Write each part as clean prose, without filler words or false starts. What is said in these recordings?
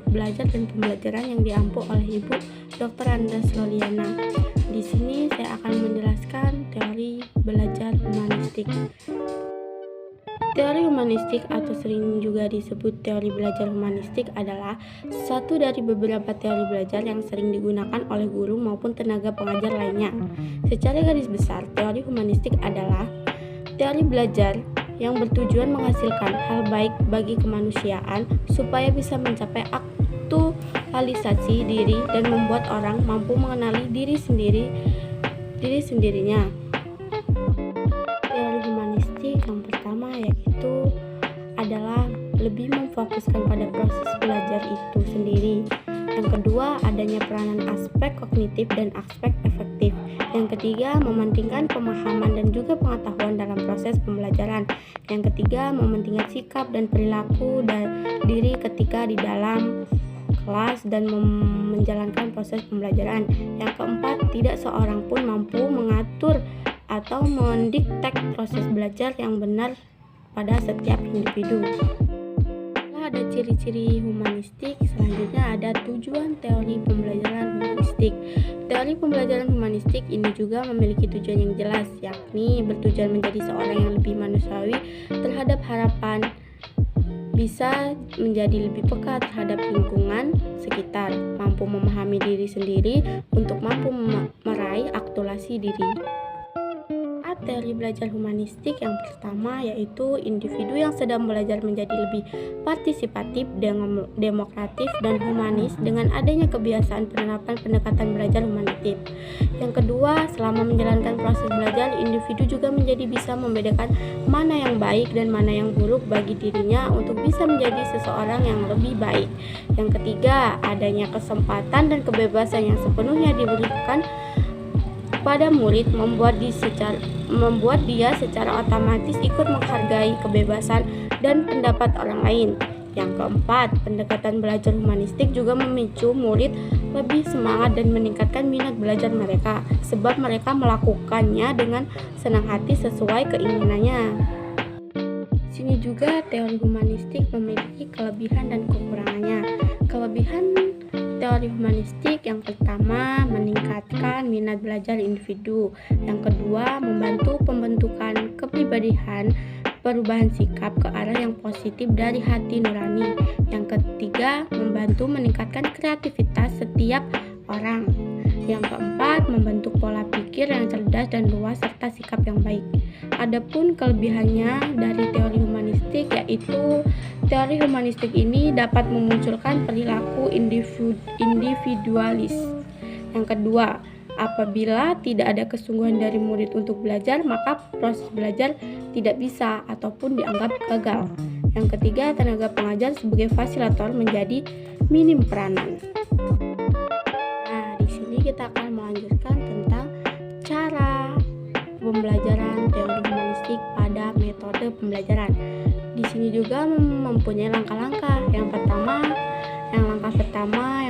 belajar dan pembelajaran yang diampu oleh Ibu Dr. Andas Loliana. Di sini saya akan menjelaskan teori belajar humanistik. Teori humanistik atau sering juga disebut teori belajar humanistik adalah satu dari beberapa teori belajar yang sering digunakan oleh guru maupun tenaga pengajar lainnya. Secara garis besar, teori humanistik adalah teori belajar yang bertujuan menghasilkan hal baik bagi kemanusiaan supaya bisa mencapai aktualisasi diri dan membuat orang mampu mengenali diri sendirinya. Teori humanistik yang pertama yaitu adalah lebih memfokuskan pada proses belajar itu sendiri. Yang kedua, adanya peranan aspek kognitif dan aspek efektif. Yang ketiga, mementingkan pemahaman dan juga pengetahuan dalam proses pembelajaran. Yang ketiga, mementingkan sikap dan perilaku diri ketika di dalam kelas dan menjalankan proses pembelajaran. Yang keempat, tidak seorang pun mampu mengatur atau mendiktek proses belajar yang benar pada setiap individu. Ada ciri-ciri humanistik, selanjutnya ada tujuan teori pembelajaran humanistik. Teori pembelajaran humanistik ini juga memiliki tujuan yang jelas, yakni bertujuan menjadi seorang yang lebih manusiawi terhadap harapan, bisa menjadi lebih peka terhadap lingkungan sekitar, mampu memahami diri sendiri untuk mampu meraih aktualisasi diri. Teori belajar humanistik yang pertama yaitu individu yang sedang belajar menjadi lebih partisipatif, demokratif, dan humanis dengan adanya kebiasaan penerapan pendekatan belajar humanitif. Yang kedua, selama menjalankan proses belajar, individu juga menjadi bisa membedakan mana yang baik dan mana yang buruk bagi dirinya untuk bisa menjadi seseorang yang lebih baik. Yang ketiga, adanya kesempatan dan kebebasan yang sepenuhnya diberikan pada murid membuat dia secara otomatis ikut menghargai kebebasan dan pendapat orang lain. Yang keempat, pendekatan belajar humanistik juga memicu murid lebih semangat dan meningkatkan minat belajar mereka, sebab mereka melakukannya dengan senang hati sesuai keinginannya. Sini juga teori humanistik memiliki kelebihan dan kekurangannya. Kelebihan teori humanistik yang pertama, meningkatkan minat belajar individu. Yang kedua, membantu pembentukan kepribadian, perubahan sikap ke arah yang positif dari hati nurani. Yang ketiga, membantu meningkatkan kreativitas setiap orang. Yang keempat, membentuk pola pikir yang cerdas dan luas serta sikap yang baik. Adapun kelebihannya dari teori humanistik yaitu teori humanistik ini dapat memunculkan perilaku individualis. Yang kedua, apabila tidak ada kesungguhan dari murid untuk belajar, maka proses belajar tidak bisa ataupun dianggap gagal. Yang ketiga, tenaga pengajar sebagai fasilitator menjadi minim peranan. Kita akan melanjutkan tentang cara pembelajaran teori humanistik pada metode pembelajaran. Di sini juga mempunyai langkah-langkah. Langkah pertama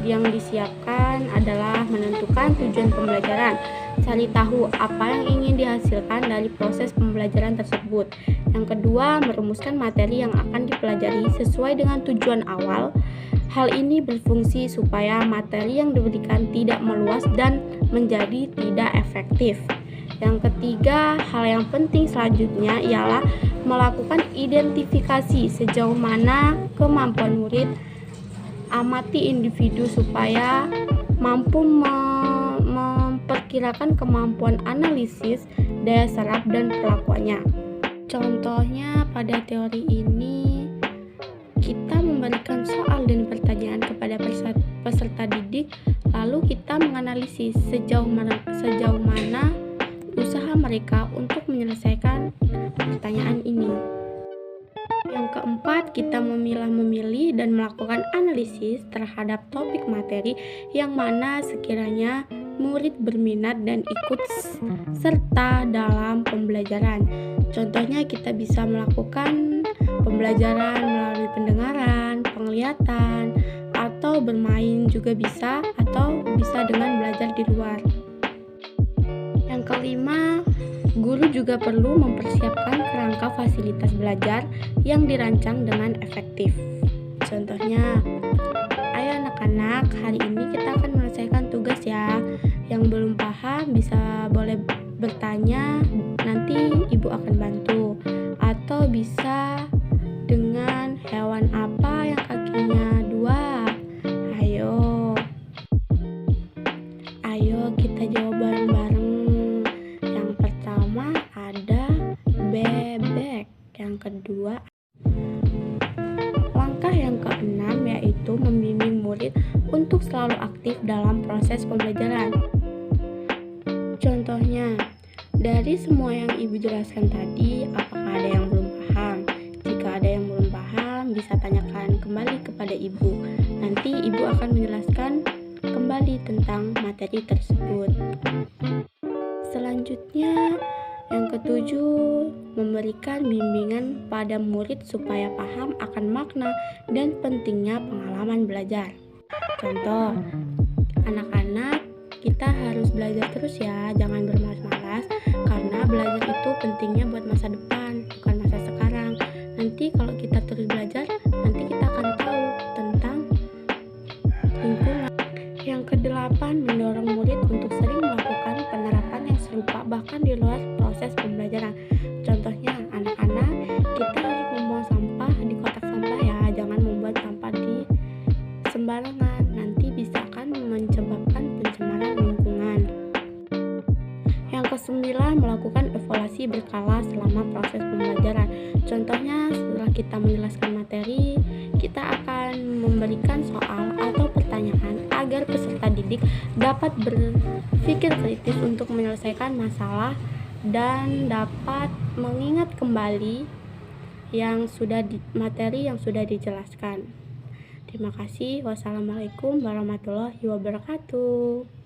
yang disiapkan adalah menentukan tujuan pembelajaran. Cari tahu apa yang ingin dihasilkan dari proses pembelajaran tersebut. Yang kedua, merumuskan materi yang akan dipelajari sesuai dengan tujuan awal. Hal ini berfungsi supaya materi yang diberikan tidak meluas dan menjadi tidak efektif. Yang ketiga, hal yang penting selanjutnya ialah melakukan identifikasi sejauh mana kemampuan murid, amati individu supaya mampu memperkirakan kemampuan analisis, daya serap, dan perlakuannya. Contohnya pada teori ini kita memberikan soal dan pertanyaan kepada peserta didik, lalu kita menganalisis sejauh mana usaha mereka untuk menyelesaikan pertanyaan ini. Yang keempat, kita memilih dan melakukan analisis terhadap topik materi yang mana sekiranya murid berminat dan ikut serta dalam pembelajaran. Contohnya kita bisa melakukan pembelajaran melalui pendengaran, penglihatan, atau bermain juga bisa, atau bisa dengan belajar di luar. Yang kelima, guru juga perlu mempersiapkan kerangka fasilitas belajar yang dirancang dengan efektif. Contohnya, ayo anak-anak, hari ini kita akan menyelesaikan tugas ya. Yang belum paham bisa boleh bertanya, nanti ibu akan bantu. Atau bisa dengan hewan apa yang kakinya dua. Ayo kita jawab bareng-bareng. Yang pertama ada bebek. Yang kedua, langkah yang keenam yaitu membimbing murid untuk selalu aktif dalam proses pembelajaran. Contohnya, dari semua yang ibu jelaskan tadi, apakah ada yang belum paham? Jika ada yang belum paham, bisa tanyakan kembali kepada ibu. Nanti ibu akan menjelaskan kembali tentang materi tersebut. Selanjutnya, yang ketujuh, memberikan bimbingan pada murid supaya paham akan makna dan pentingnya pengalaman belajar. Contoh, anak-anak, kita harus belajar terus ya, jangan bermalas-malas, karena belajar itu pentingnya buat masa depan, bukan masa sekarang. Nanti kalau kita terus belajar, nanti kita akan tahu tentang lingkungan. Yang kedelapan, mendorong murid untuk sering melakukan penerapan yang serupa bahkan di luar proses pembelajaran. Contohnya, anak-anak, kita harus membuang sampah di kotak sampah ya, jangan membuat sampah di sembarangan, nanti bisa akan menyebabkan pencemaran lingkungan. Yang kesembilan, melakukan evaluasi berkala selama proses pembelajaran. Contohnya, setelah kita menjelaskan materi, kita akan memberikan soal atau pertanyaan agar peserta didik dapat berpikir kritis untuk menyelesaikan masalah dan dapat mengingat kembali materi yang sudah dijelaskan. Terima kasih. Wassalamualaikum warahmatullahi wabarakatuh.